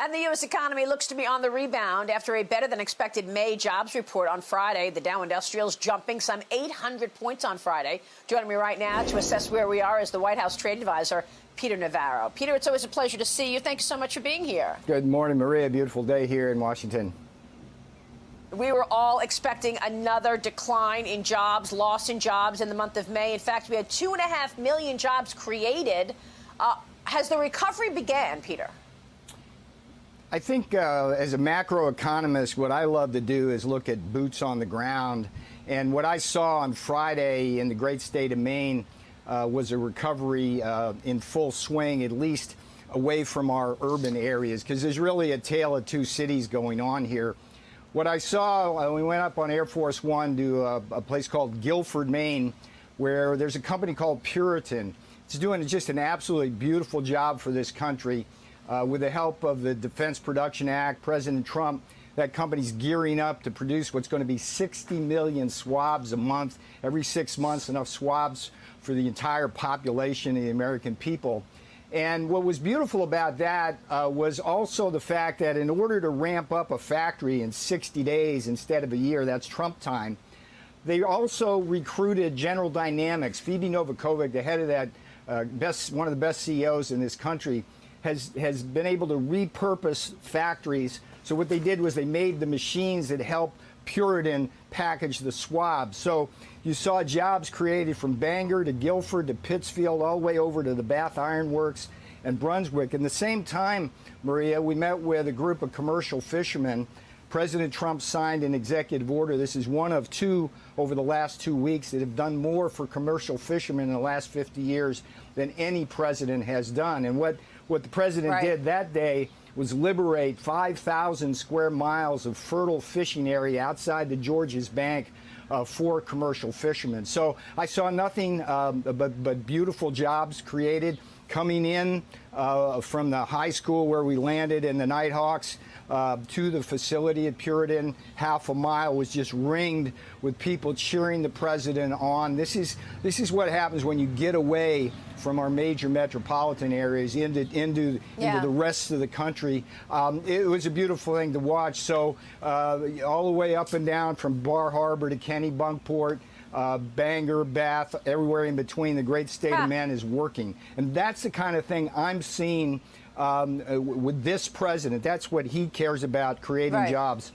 And the U.S. economy looks to be on the rebound after a better-than-expected May jobs report on Friday. The Dow Industrials jumping some 800 points on Friday. Joining me right now to assess where we are is the White House trade advisor, Peter Navarro. Peter, it's always a pleasure to see you. Thank you so much for being here. Good morning, Maria. Beautiful day here in Washington. We were all expecting another decline in jobs, loss in jobs in the month of May. In fact, we had 2.5 million jobs created. Has the recovery began, Peter? I think as a macroeconomist, what I love to do is look at boots on the ground. And what I saw on Friday in the great state of Maine was a recovery in full swing, at least away from our urban areas, because there's really a tale of two cities going on here. What I saw, we went up on Air Force One to a place called Guilford, Maine, where there's a company called Puritan. It's doing just an absolutely beautiful job for this country. With the help of the Defense Production Act, President Trump, that company's gearing up to produce what's going to be 60 million swabs a month, every 6 months, enough swabs for the entire population of the American people. And what was beautiful about that was also the fact that in order to ramp up a factory in 60 days instead of a year, that's Trump time, they also recruited General Dynamics. Phoebe Novakovic, the head of that, one of the best CEOs in this country, has been able to repurpose factories. So what they did was they made the machines that help Puritan package the swabs. So you saw jobs created from Bangor to Guilford to Pittsfield, all the way over to the Bath Iron Works and Brunswick. And the same time, Maria, we met with a group of commercial fishermen. President Trump signed an executive order. This is one of two over the last 2 weeks that have done more for commercial fishermen in the last 50 years than any president has done. And what the president did that day was liberate 5,000 square miles of fertile fishing area outside the Georges Bank for commercial fishermen. So I saw nothing but beautiful jobs created coming in from the high school where we landed in the Nighthawks to the facility at Puritan. Half a mile was just ringed with people cheering the president on. This is what happens when you get away from our major metropolitan areas into the rest of the country. It was a beautiful thing to watch. So all the way up and down from Bar Harbor to Kennebunkport, Bangor, Bath, everywhere in between, the great state of Maine is working. And that's the kind of thing I'm seeing with this president. That's what he cares about, creating jobs.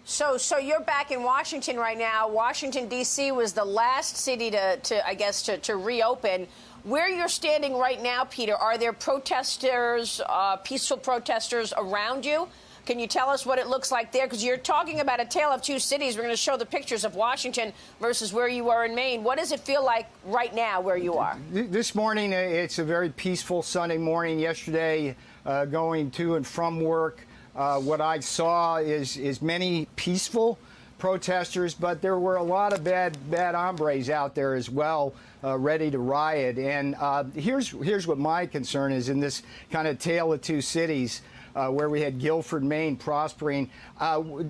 So you're back in Washington right now. Washington, D.C. was the last city to reopen. Where you're standing right now, Peter, are there protesters, peaceful protesters around you? Can you tell us what it looks like there? Because you're talking about a tale of two cities. We're going to show the pictures of Washington versus where you are in Maine. What does it feel like right now where you are? This morning, it's a very peaceful Sunday morning. Yesterday, going to and from work, what I saw is many peaceful protesters, but there were a lot of bad hombres out there as well, ready to riot. And here's what my concern is in this kind of tale of two cities. Where we had Guilford, Maine prospering.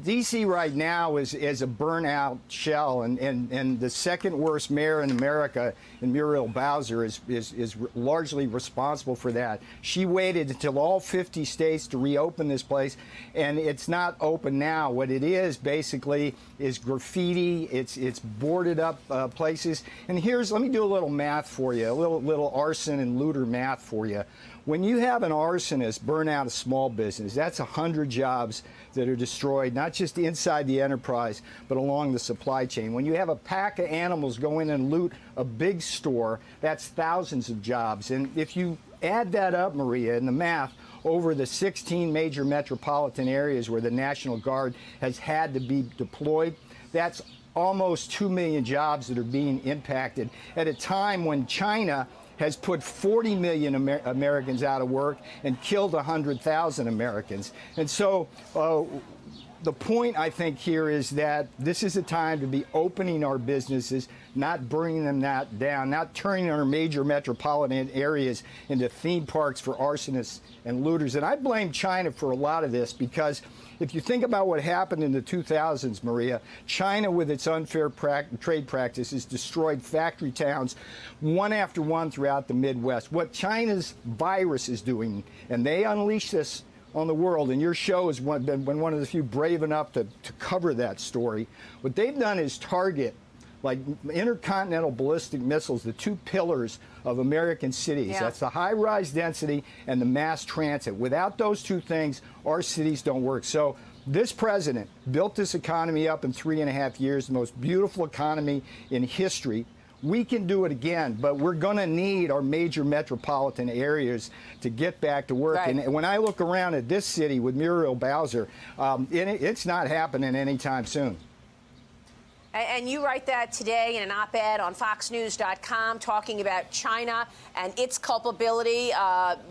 D.C. right now is a burnout shell, and the second worst mayor in America, Muriel Bowser, is largely responsible for that. She waited until all 50 states to reopen this place, and it's not open now. What it is basically is graffiti. It's boarded up places. And let me do a little math for you, a little arson and looter math for you. When you have an arsonist burn out a small business, that's 100 jobs that are destroyed, not just inside the enterprise, but along the supply chain. When you have a pack of animals go in and loot a big store, that's thousands of jobs. And if you add that up, Maria, in the math, over the 16 major metropolitan areas where the National Guard has had to be deployed, that's almost 2 million jobs that are being impacted at a time when China has put 40 million Americans out of work and killed 100,000 Americans. And so the point, I think, here is that this is a time to be opening our businesses, not bringing them down, not turning our major metropolitan areas into theme parks for arsonists and looters. And I blame China for a lot of this because if you think about what happened in the 2000s, Maria, China, with its unfair trade practices, destroyed factory towns one after one throughout the Midwest. What China's virus is doing, and they unleashed this on the world, and your show has been one of the few brave enough to cover that story. What they've done is target like intercontinental ballistic missiles, the two pillars of American cities. Yeah. That's the high-rise density and the mass transit. Without those two things, our cities don't work. So this president built this economy up in 3.5 years, the most beautiful economy in history. We can do it again, but we're going to need our major metropolitan areas to get back to work. Right. And when I look around at this city with Muriel Bowser, it's not happening anytime soon. And you write that today in an op-ed on FoxNews.com talking about China and its culpability.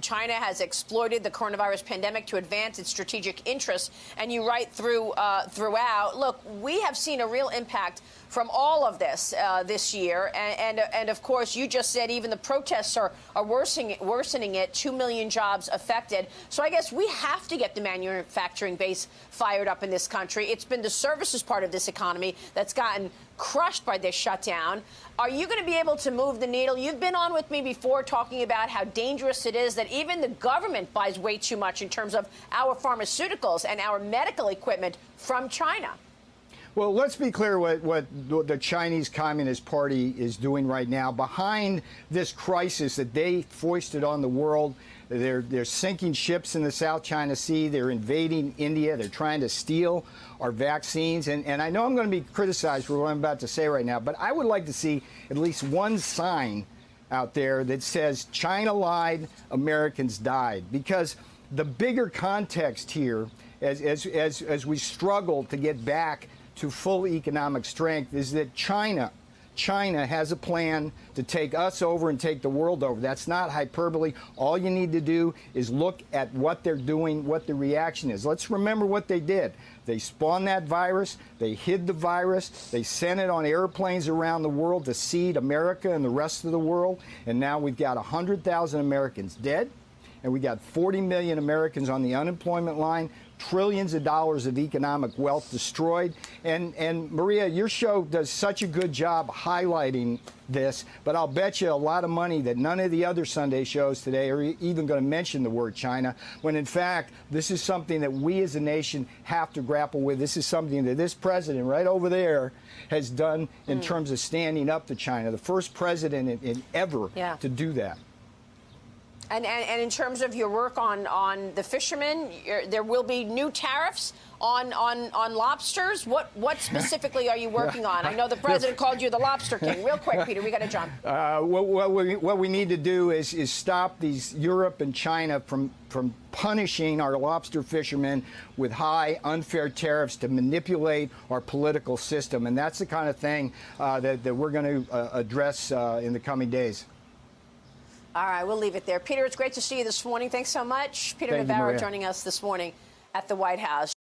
China has exploited the coronavirus pandemic to advance its strategic interests. And you write throughout, look, we have seen a real impact from all of this this year. And of course, you just said even the protests are worsening it, 2 million jobs affected. So I guess we have to get the manufacturing base fired up in this country. It's been the services part of this economy that's gotten crushed by this shutdown. Are you going to be able to move the needle? You've been on with me before talking about how dangerous it is that even the government buys way too much in terms of our pharmaceuticals and our medical equipment from China. Well, let's be clear what the Chinese Communist Party is doing right now. Behind this crisis that they foisted on the world, they're sinking ships in the South China Sea. They're invading India. They're trying to steal our vaccines. And I know I'm going to be criticized for what I'm about to say right now, but I would like to see at least one sign out there that says China lied, Americans died. Because the bigger context here, as we struggle to get back to full economic strength, is that China has a plan to take us over and take the world over. That's not hyperbole. All you need to do is look at what they're doing, what the reaction is. Let's remember what they did. They spawned that virus. They hid the virus. They sent it on airplanes around the world to seed America and the rest of the world. And now we've got 100,000 Americans dead, and we got 40 million Americans on the unemployment line, trillions of dollars of economic wealth destroyed. And Maria, your show does such a good job highlighting this, but I'll bet you a lot of money that none of the other Sunday shows today are even going to mention the word China, when in fact, this is something that we as a nation have to grapple with. This is something that this president right over there has done in terms of standing up to China, the first president in ever to do that. And in terms of your work on the fishermen, there will be new tariffs on lobsters. What specifically are you working on? I know the president called you the lobster king. Real quick, Peter, we got to jump. What we need to do is stop these Europe and China from punishing our lobster fishermen with high, unfair tariffs to manipulate our political system. And that's the kind of thing that we're going to address in the coming days. All right, we'll leave it there. Peter, it's great to see you this morning. Thanks so much. Peter Thank you, Navarro Maria. joining us this morning at the White House.